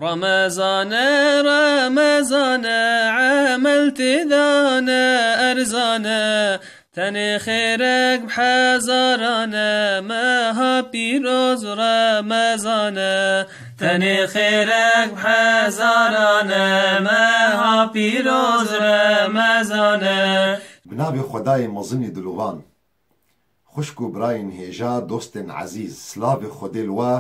رمضان رمضان عملت ذانا أرزانا تني خيرك بحزارانا ما ها بيروز رمضانا تني خيرك بحزارانا ما ها بيروز رمضانا بنابي خداي مزني دلوان خشكو براين هيجا دوستن عزيز سلافي خدي الوا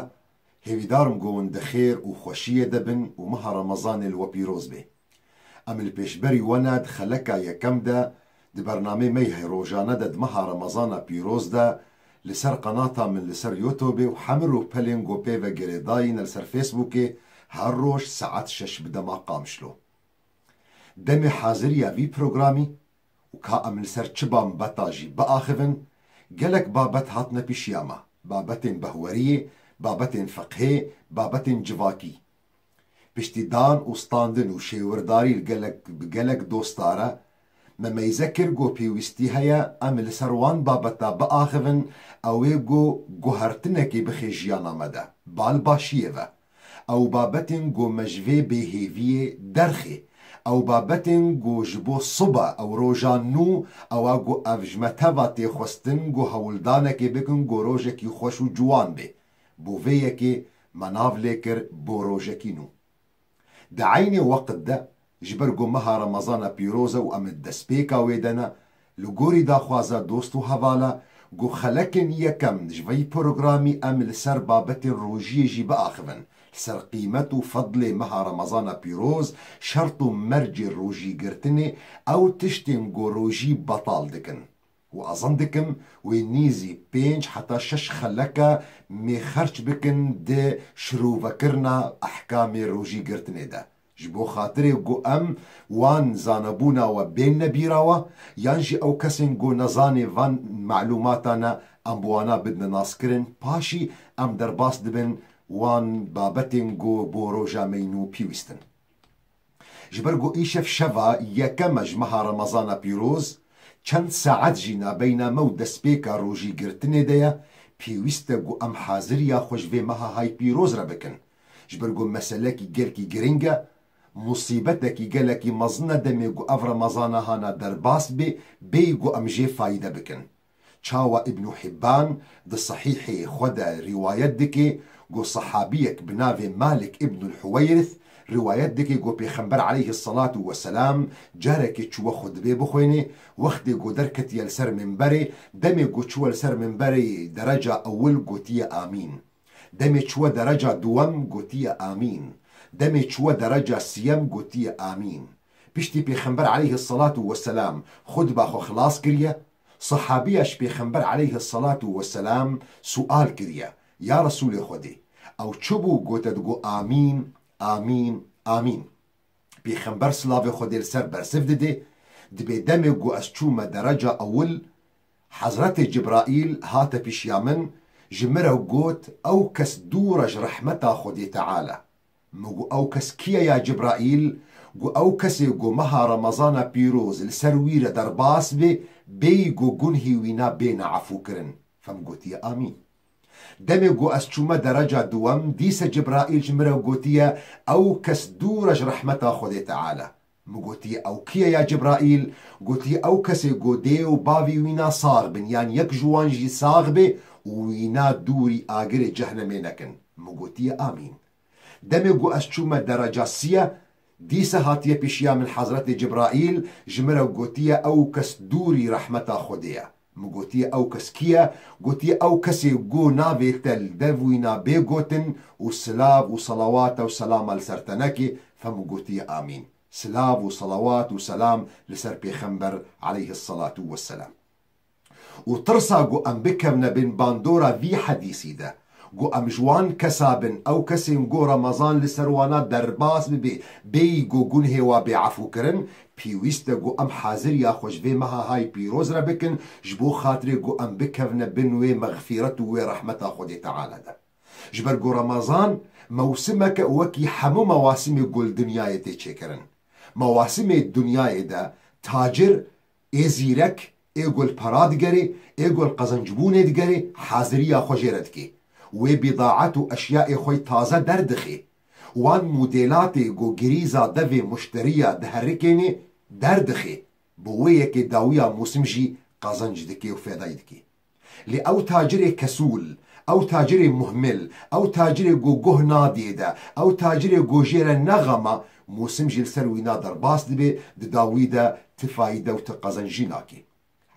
هيدارم قون دخير وخوشية دبن ومها رمضان الوا بيروز بي ام البيشبري وناد خلكا يكمدا دي برنامج ميه روجانا دد مها رمضان بيروز دا لسر قناتا من لسر يوتيوب وحمرو بلينغو بيفا جريداين لسر فيسبوكي هالروش ساعات شش بدا ما قامشلو دمي حاضرية في بروغرامي وكا ام لسر چبام بتاجي بآخفن قالك بابت هاتنا بشياما بابتين بهورية بابتين فقهي بابتين جواكي بشتدان وستاندن وشيورداري القلق دوستارا مما يذكر جو بيوستي هيا ام لسروان بابتا بآخفن اويگو گوهرتنكي بخيجيانا مدى بالباشيفا او بابتين جو مجوي بهيفيه درخي او بابتين جو جبو صبا او روجانو او جو افجمتها تيخوستن جو هولدانكي بكن جو روجكي خوشو جوان بي بوفيكي مناف ليكر بو روجكينو دعيني وقت دا جبرگو مها رمضان بيروزا و امد دسبيكا ويدنا لغوري دا خوازا دوستو هوالا گو خلقن يكم جوي بروغرامي ام لسر بابت روجي جي بآخفن سر قيمة وفضل مها رمضان بيروز شرط مرجي روجي قرتني او تشتن گو روجي بطال دكن وأظن دكم وينيزي بينج حتى شش خلكا مي خرج بكن دي شرو فكرنا أحكامي روجي قرتني دا جبو خاطري قو أم وان زانبونا وبين نبيراوا يانجي أو كسن قو نزاني فان معلوماتنا أم بوانا بدنا ناسكرن باشي أم درباس دبن وان بابتن قو بو روجا مينو بيوستن جبرقو إيشف شفا يكمج مها رمضان بيروز چند ساعت جينا بين مو دسبيكا روجي قرتني ديا بيوستا قو ام حاضريا خوش في مها هاي بيروز ربكن جبرقو مسلاكي قلكي قرنجا مصيبتكي قلكي مظنة دمي قو اف رمضان هانا درباس بي قو ام جي فايدة بكن چاوا ابن حبان ده صحيحي خدا روايات دكي قو صحابيك بنافي مالك ابن الحويرث روايات دكي قو بيخنبر عليه الصلاة والسلام جاركي چوا خدبه بخويني وقت قو دركت يلسر منبري دمي قو چوا لسر منبري درجة أول قو تيا آمين دمي چوا درجة دوام قو تيا آمين دمي چوا درجة سيام قو تيا آمين بيشتي بيخنبر عليه الصلاة والسلام خدبه خو خلاص كريا صحابيش بيخنبر عليه الصلاة والسلام سؤال كريا يا رسول خدي أو چبو قو تدقو آمين آمين آمين بيخنبر سلافي خودي السر برسف دي دبي دمي قو أسچوما درجة أول حضرت جبرائيل هات بيشيامن جمره قوت أو كس دورج رحمتا خودي تعالى مقو أو كس كيا يا جبرائيل قو أو كسي قو مها رمضان بيروز السرويرة درباس بي قو قنهي وينا بين عفو كرن فمقوت يا آمين دمي قو أسچوما درجة دوام ديس جبرائيل جمره قوتيا أو كس دورج رحمتا خودي تعالى مقوتي أو كيا يا جبرائيل قوتي أو كسي قو ديو بافي وينا صاغبن يعني يك جوانجي صاغبي وينا دوري آقر جهنمي نكن مقوتي آمين دمي قو أسچوما درجة سيا ديس هاتيا بيشيا من حضرت جبرائيل جمره قوتيا أو كس دوري رحمتا خوديا مقوتي أو كسكيا قوتي أو كسي قو نافي تل دفوينا بيقوتن وسلاف وصلوات وسلام لسرتنكي فمقوتي آمين سلاف وصلوات وسلام لسر بيخنبر عليه الصلاة والسلام وترسا قو أم بكرنا بن باندورا في حديثي ده قو أم جوان كسابن أو كسين قو رمضان لسروانات درباس بي قو قنهي وبيعفو كرن بيويستا قو أم حاضر يا خوش في مها هاي بيروز ربكن جبو خاطري قو أم بكرنا بنوي مغفرته ورحمته خودي تعالى ده جبر قو رمضان موسمك وكي حمو مواسم قول دنياي تيشكرن مواسم الدنياي ده تاجر ازيرك ايقول بارادگري ايقول قزنجبون دگري حاضر يا خوش ردكي وبضاعته أشياء خوي تازة دردخي وان موديلاتي جو جريزا دفي مشترية دهركيني دردخي بويك داوية موسمجي قازنج دكي وفيداي دكي لي او تاجري كسول او تاجري مهمل او تاجري جو ناديدا او تاجري جو جيرا نغمة موسمجي لسروي نادر باس دبي داويدا تفايدة وتقازنجيناكي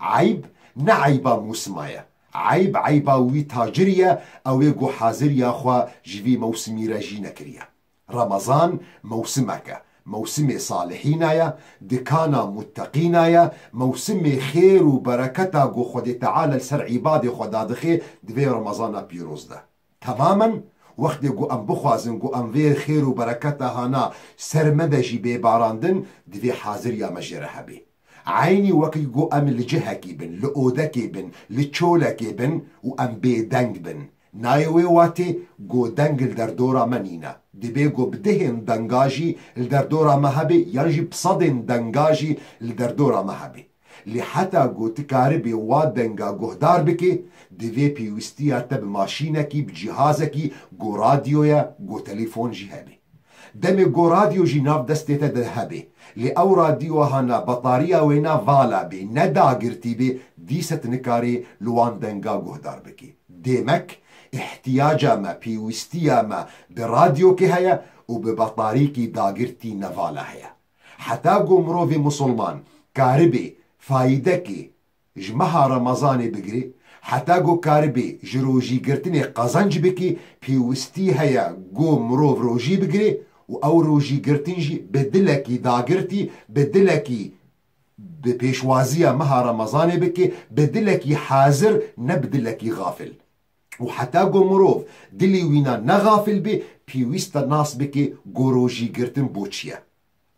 عيب نعيبا موسمايا عيب عيبا وي تاجرية او يقو حاضر خوا جوي موسمي راجينا كريا رمضان موسمك موسم صالحينايا دكانا متقينايا موسم خير وبركتا قو خود تعالى لسر عبادي خدا دخي دوي رمضان بيروز ده تماما وقت قو ام بخوازن قو ام وير خير وبركتا هانا سرمدجي بباراندن دوي حاضر يا مجرها بي عيني وكي جو ام لجهكي بن لأودكي بن لتشولكي بن وام بي دنگ بن نايوي واتي جو دنگ الدردورا منينا دبي جو بدهن دنگاجي الدردورا مهبي ينجي بصدن دنگاجي الدردورا مهبي لحتى جو تكاربي واد دنگا جهدار بكي دبي بيوستيا تب ماشينكي بجهازكي جو راديويا جو تليفون جهبي دمي جو راديو جي ناف دستيتا دهبي لأو راديو هانا بطاريا وينا فالا بي ندا قرتي بي ديست نكاري لوان دنگا جهدار بكي ديمك احتياجا ما بيوستيا ما براديو كي هيا وببطاريكي داقرتي نفالا هيا حتى جو مروفي مسلمان كاربي فايدكي جمها رمضاني بقري حتى جو كاربي جروجي قرتني قزنج بكي بيوستي هيا جو مروف روجي بقري او روجي قرتنجي بدلكي داقرتي بدلكي ببيشوازية مها رمضاني بكي بدلكي حاضر نبدلكي غافل وحتى جو مروف دلي وينا نغافل بي بيويستا ناس بكي جوروجي قرتن بوچيا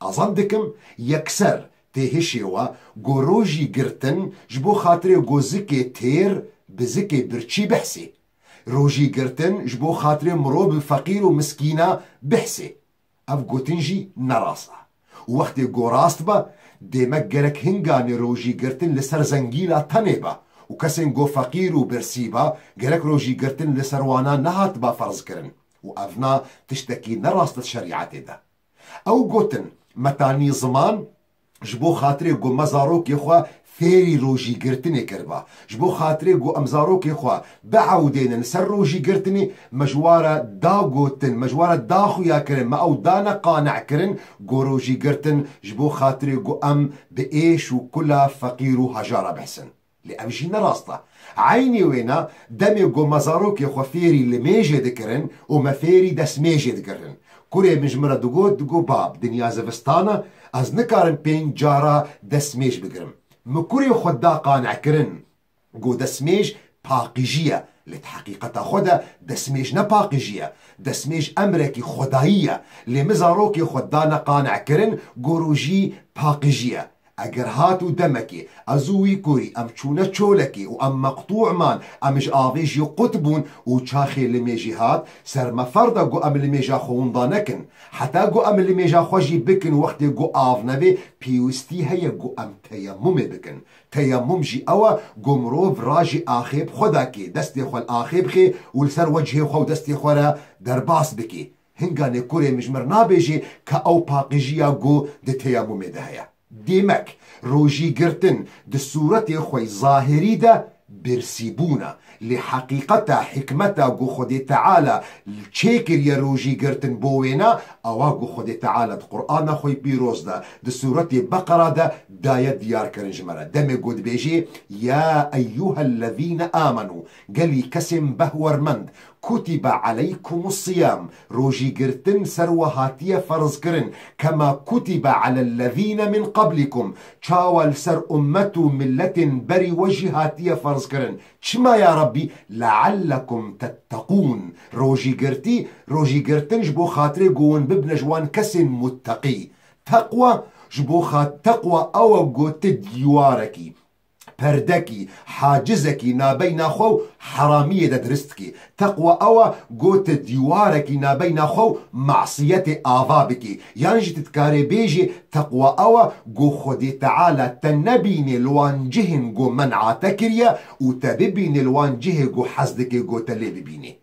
أظندكم يكسر تهشيوا جوروجي قرتن جبو خاطري جو زكي تير بزكي برچي بحسي روجي قرتن جبو خاطري مروب فقير ومسكينة بحسي اف جوتنجي نراسا وقت جو راست با ديمك جرك هنگاني روجي قرتن لسر زنگيلا تنبا وكسن جو فقير وبرسيبا جرك روجي قرتن لسروانا نهات با فرض كرن وافنا تشتكي نراست الشريعة دا او جوتن متاني زمان جبو خاطري جو مزاروك يخوا فيري روجي قرتني كربا جبو خاطري جو امزاروك يخوا بعودين نسر روجي قرتني مجوارة دا قوتن مجوارة داخو يا كرن ما او دانا قانع كرن جو روجي قرتن جبو خاطري جو ام بإيش وكلها فقير وهجارة بحسن لأمجينا راسطة عيني وينا دمي جو مزاروك يخوا فيري اللي ميجي ذكرن وما فيري دس ميجي ذكرن كوري مجمرة دقو باب دنيا زفستانا از نكارن بين جارا دس ميج بقرم مكوري خدا قانع كرن جو دسميج باقيجية لتحقيقة خدا دسميج نباقيجية دسميج أمريكي خدائية لمزاروكي خدانا قانع كرن جوروجي باقيجية اگر هاتو دمكي ازوي كوري ام چونه چولكي و ام مقطوع مان امش آويج يقطبون و چاخي لميجي هات سر مفرده جو ام لميجا خوندانكن حتى جو ام لميجا خوشي بكن وقت جو آف نبي بيوستي هيا جو ام تيمم بكن تيمم جي اوا جو مروف راجي آخيب خداكي دستي خو الآخيب خي ولسر وجهي خو دستي خورا درباس بكي هنگاني كوري مجمر نابيجي كأو باقيجيا جو دي تيمم دهيا ديمك روجي قرتن دي صورت خوي ظاهري دا برسيبونا لحقيقتا حكمتا قو خدي تعالى الشيكر يا روجي قرتن بوينا او قو خدي تعالى القرآن خوي بيروز دا دي صورت بقرة دا داية ديار كرنجمرة دمي قود بيجي يا أيها الذين آمنوا قالي كسم بهور مند كتب عليكم الصيام روجي قرتن سروة هاتية فرز كرن كما كتب على الذين من قبلكم شاول سر أمتو ملة بري وجه هاتية فرز كرن شما يا ربي لعلكم تتقون روجي قرتن جبو خاطري قوون ببن جوان كسن متقي تقوى جبو تقوى أو قوت ديواركي پردكي حاجزكي نابين خو حرامية درستكي تقوى أوا قوت ديواركي نابين خو معصية آذابكي يانجي تتكاري بيجي تقوى أوا قو خدي تعالى تنبيني الوان جهن قو منعا تكريا وتببيني الوان جه قو حزدكي قو تلي ببيني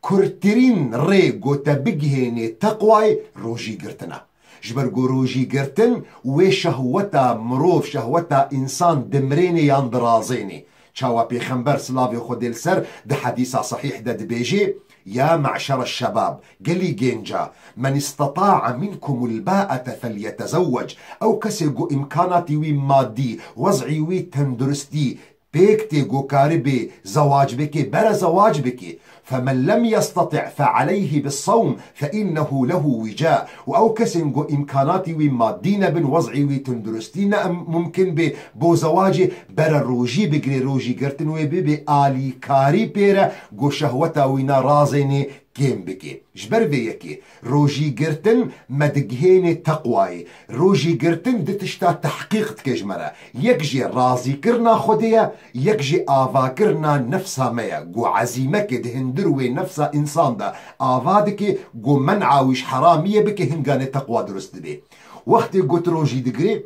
كرترين ري قوتا بجهيني تقوى روجي قرتنا جبرگو روجي قرتن و شهوتا مروف شهوتا انسان دمريني ياندرازيني چاوا پیغمبر سلاوی خود السر ده حديثا صحيح ده دبيجي يا معشر الشباب قلي جينجا من استطاع منكم الباءة فليتزوج او كسيقو امكاناتي وي مادي وضعي وي تندرستي بيكتي جو كاربي زواج بكي بلا زواج بكي فمن لم يستطع فعليه بالصوم فإنه له وجاء وأو كسن جو إمكاناتي ومادينا بن وضعي وتندرستينا ممكن بو زواجي برا روجي بقري روجي قرتن وبي آلي كاري بيرا جو شهوتا وينا رازيني كيم بكي جبر بيكي روجي قرتن مدقهيني تقواي روجي قرتن دتشتا تحقيق تكجمرا يكجي رازي كرنا خديا يكجي آفا كرنا نفسها ميا جو عزيمك دهندروي نفسها إنسان دا آفا دكي جو منعاوش حرامية بكي هنگاني تقوى درست دي وقت قلت روجي دقري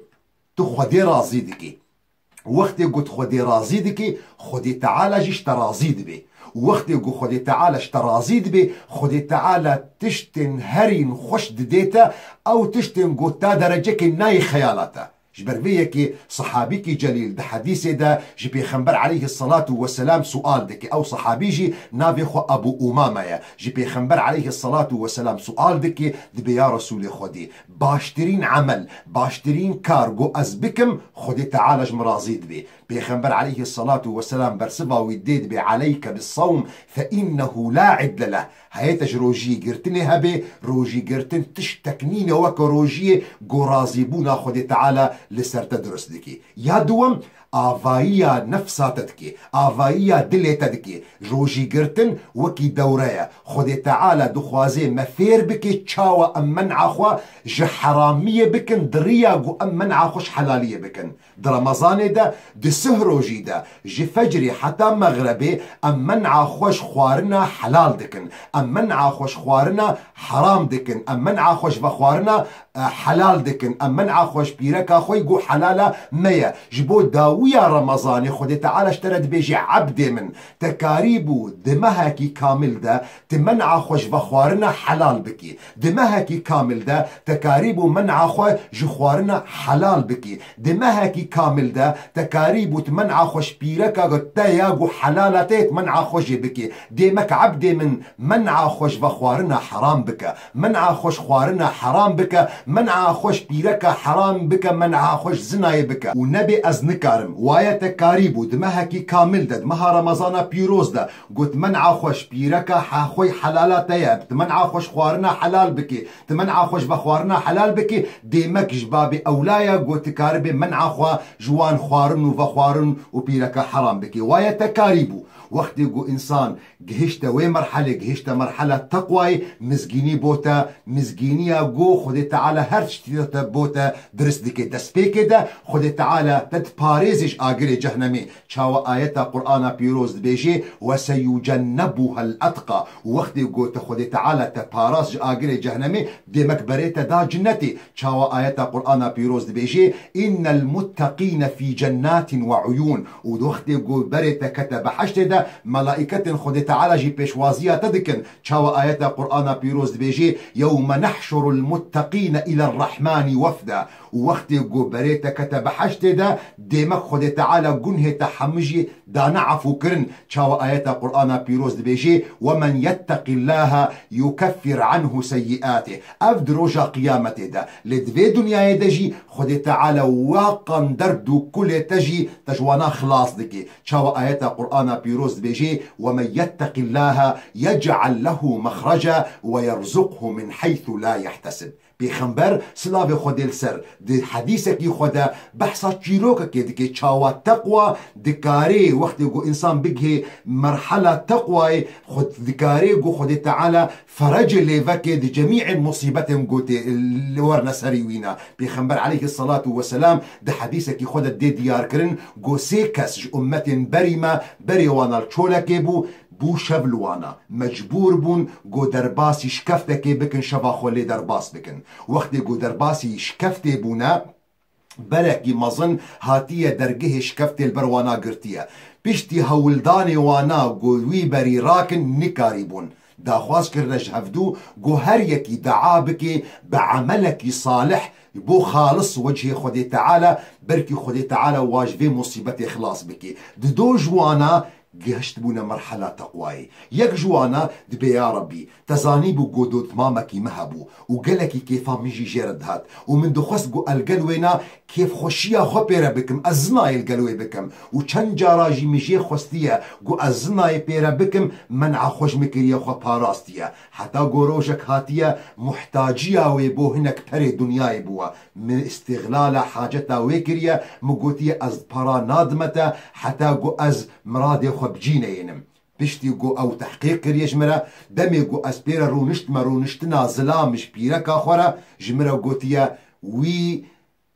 تو خدي رازي دكي وقت قلت خدي رازي دكي خدي تعالى جيش ترازي دبي وقت يقول خدي تعالى اشترازيد بي خدي تعالى تشتن هرين خوش ديتا او تشتن قوتا درجك ناي خيالاتا جبر بيكي صحابيكي جليل ده حديثي ده جبي خنبر عليه الصلاة والسلام سؤال دكي او صحابيجي نافيخو ابو امامة جبي خنبر عليه الصلاة والسلام سؤال دكي دبي يا رسول خدي باشترين عمل باشترين كارغو ازبكم خدي تعالى جمرازيد بي بيخنبر عليه الصلاة والسلام برسبا ويديد بي عليك بالصوم فإنه لا عدل له هيتج روجي قرتني هبي روجي قرتن تشتكنيني وك روجي قرازيبونا خدي تعالى لسر تدرس دكي يا دوم آفايا نفساتتكي آفايا دليتتكي روجي قرتن وكي دوريا خدي تعالى دخوازي مفير بكي تشاوى أم منع أخوة جحرامية بكن دريا قو أم منع خوش حلالية بكن درمزاني دا دي سهروجي دا جي فجري حتى مغربي أم منع خوش خوارنا حلال دكن أم منع خوش خوارنا حرام دكن أم منع خوش بخوارنا حلال دكن أم منع خوش بيركا خوي قو حلالا ميا جبو داويا رمضاني خدي تعالى اشترد بيجي عبد من تكاريبو دمهكي كامل دا تمنع خوش بخوارنا حلال بكي دمهكي كامل دا تكاريبو منع خوش جخوارنا حلال بكي دمهكي كامل دا تكاريبو تمنع خوش بيركا قتايا قو حلالتيت منع خوش بكي ديمك عبد من منع خوش بخوارنا حرام بك منع خوش خوارنا حرام بك منع خوش بيركا حرام بك منع خوش زناي بك ونبي أزنكارم وايا تكاريبو دمهكي كامل دا دمها رمضانا بيروز دا قلت منع خوش بيركا خوي حلالاتيا تمنع خوش خوارنا حلال بكي تمنع خوش بخوارنا حلال بكي ديمك جبابي أولايا قلت كاربي منع خوا جوان خوارن وفخوارن وبيركا حرام بكي وايا تكاريبو وقت يقول إنسان جهشت وين مرحلة جهشت مرحلة تقوى مزجيني بوتا مزجينيا جو خدي تعالى هرش بوتا درس ديك دسبي كده خدي تعالى تتباريزش آجري جهنمي شاو آيات قرآن بيروز بيجي وسيجنبها الأتقى وقت يقول خدي تعالى تبارز آجري جهنمي دي مكبريتا دا جنتي شاو آيات قرآن بيروز بيجي إن المتقين في جنات وعيون ووقت يقول بريتا كتب حشت ده ملائكة خدي تعالى جي بيشوازية تدكن شاو آيات قرآن بيروز بيجي يوم نحشر المتقين إلى الرحمن وفدا ووقت يقول بريتا كتب حشت ده ديمك خدي تعالى قنه تحمجي دا نعفو كرن شاو آيات قرآن بيروز بيجي ومن يتق الله يكفر عنه سيئاته أفدروجا قيامته ده لدفي دنيا يدجي خدي تعالى واقن دردو كل تجي تجوانا خلاص دكي شاو آيات قرآن بيروز بيجي ومن يتق الله يجعل له مخرجا ويرزقه من حيث لا يحتسب بيخنبر سلاوي خودي السر دي حديثك يخودا بحثا تشيروكا كي تشاوا تقوى دكاري وقت يقول انسان بيجي مرحلة تقوى خد دكاري يقول خودي تعالى فرج اللي فكي دي جميع المصيبات مقوتي اللي ورنا سريوينا بيخنبر عليه الصلاة والسلام دي حديثك يخودا دي ديار كرن قو سيكس أمة بريمة بريوانا الشولا كيبو بو شبلوانا مجبور بون قو درباسي شكفتكي بكن شبا خولي درباس بكن وقت قو درباسي شكفتي بونا بركي مظن هاتية درقه شكفتي البروانا قرتية بشتي هولداني وانا قو وي بري راكن نكاري بون داخواز كرنج هفدو جو هر يكي دعا بكي بعملك صالح بو خالص وجه خدي تعالى بركي خدي تعالى واجبي مصيبتي خلاص بكي دو جوانا گهشت بونا مرحلة تقواي يك جوانا دبي يا ربي تزاني بو قدود مامكي مهبو وقلكي كيفا ميجي جيرد هات ومن دخص قو القلوينا كيف خوشيا خبيرا بكم ازناي القلوي بكم وچن جاراجي ميجي خستيا قو ازناي بيرا بكم منع خوش مكريا خو باراستيا حتى قو روجك هاتيا محتاجيا ويبو هنك بري دنياي بوا من استغلال حاجتا ويكريا مقوتيا از بارا نادمتا حتى قو از مرادي بجينا ينم بشتي جو او تحقيق كريا جمرا دمي جو اسبيرا رونشتنا ظلامش بيرا كاخورا جمرا جوتيا وي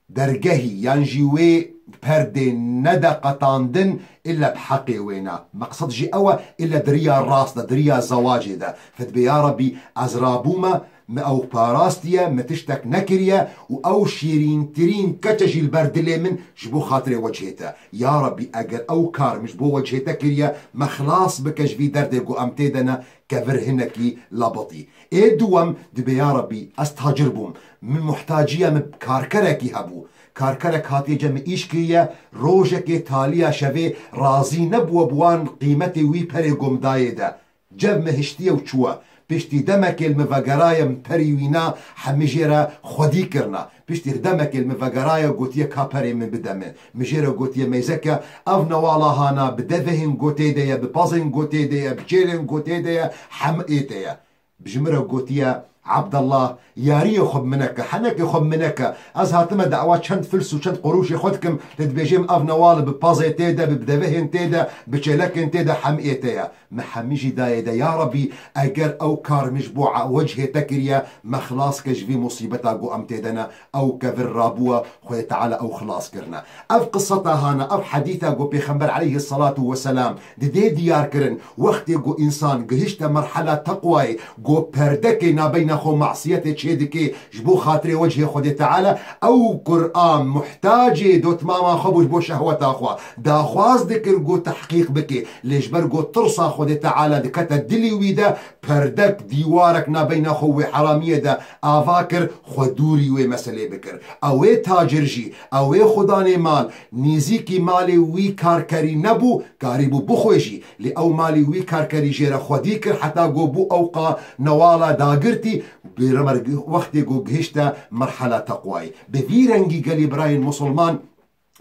درجهي يانجي وي بردي ندا قطاندن الا بحقي وينا مقصد جي اوا الا دريا الراس دريا زواجي دا فتبي يا ربي ازرابوما او باراستيا ما تشتك نكريا او شيرين ترين كتجي البردلي من جبو خاطري وجهتا يا ربي اجر او كار مش بو وجهتا كريا ما خلاص بكش في دردي قو امتيدنا كفر هنكي لبطي ايه دوام دبي يا ربي استهجربوم من محتاجية من كاركركي هبو كاركرك هاتي جمع ايش كريا روجك تاليا شوي رازي نبو بوان قيمتي وي بري قوم دايدا جب مهشتيا وچوا بشتي دمك المفقرايا مبريوينا حمجيرا خودي كرنا بشتي دمك المفقرايا قوتيا كابري من بدمن مجيرا قوتيا ميزكا اف نوالا هانا بدفهن قوتي ديا ببازن قوتي ديا بجيرن قوتي ديا حمقيتيا بجمرا قوتيا عبد الله ياري خب منك حنك خب منك از هاتم دعوات چند فلس و چند قروش خودكم تدبيجيم اف نوال ببازي تيدا ببدفهن تيدا بچلكن تيدا حمئتيا محميجي دايدا يا ربي اگر او كار مجبوع وجه تكريا مخلاص كجفي مصيبتا قو ام تيدنا او كفر رابوا خويا تعالى او خلاص كرنا اف قصتا هانا اف حديثا قو بيخنبر عليه الصلاة والسلام دي ديار كرن وقت قو انسان قهشت مرحلة تقوى قو پردكي نابين خو معصيتي تشيدكي جبو خاطري وجه خدي تعالى او قرآن محتاجي دو تماما خبوش بو شهوة اخوا دا خواز دكر قو تحقيق بكي ليش برقو ترصا خدي تعالى دكتا دلي ويدا پردك ديوارك نابين خو حرامية دا افاكر خدوري وي مسئلة بكر اوي تاجرجي اوي خداني مال نيزيكي مالي وي كاركري نبو كاريبو بخوشي لي او مالي وي كاركري جيرا خديكر حتى قو بو اوقا نوالا داقرتي برمر وقتی گو گهشتا مرحله تقوی بفیرنگی گلی برای مسلمان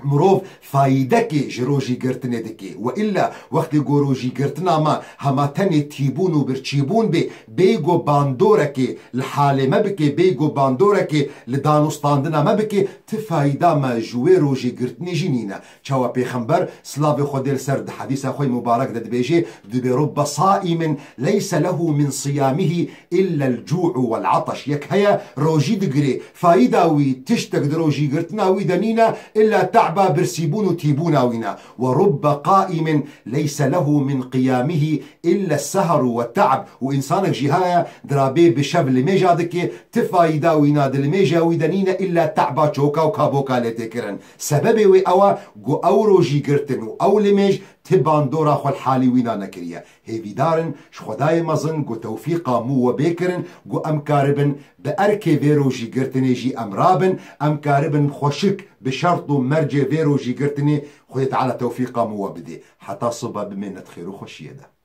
مروف فايدكي جروجي قرتني دكي وإلا وقت جروجي قرتنا ما هما تاني تيبون وبرتشيبون بيجو باندوركي الحالة ما بكي بيجو باندوركي لدانوستاندنا ما بكي تفايدا ما جوي روجي قرتني جنينا شاوا بيخنبر سلافي خديل سرد حديث أخوي مبارك دد بيجي برب صائم ليس له من صيامه إلا الجوع والعطش يك هيا روجي دقري فايدا وي تشتك دروجي قرتنا ويدنينا إلا برسيبون وتيبونا وينا ورب قائم ليس له من قيامه إلا السهر والتعب وإنسانك جهاية درابي بشبل ميجادك تفايدا وينا دل ميجا ويدنين إلا تعبا چوكا وكابوكا لتكرن سببي وي أوا قو أو روجي قرتن أو لميج تبان دورا خو الحالي وينا نكريا هيفي دارن شخداي مزن قو توفيقا مو وبيكرن قو أم كاربن بأركي فيروجي قرتني جي أمرابن أم كاربن خوشك بشرط مرجي فيروجي قرتني خويت على توفيقا مو وبدي حتى صبا بمنة خير وخشية ده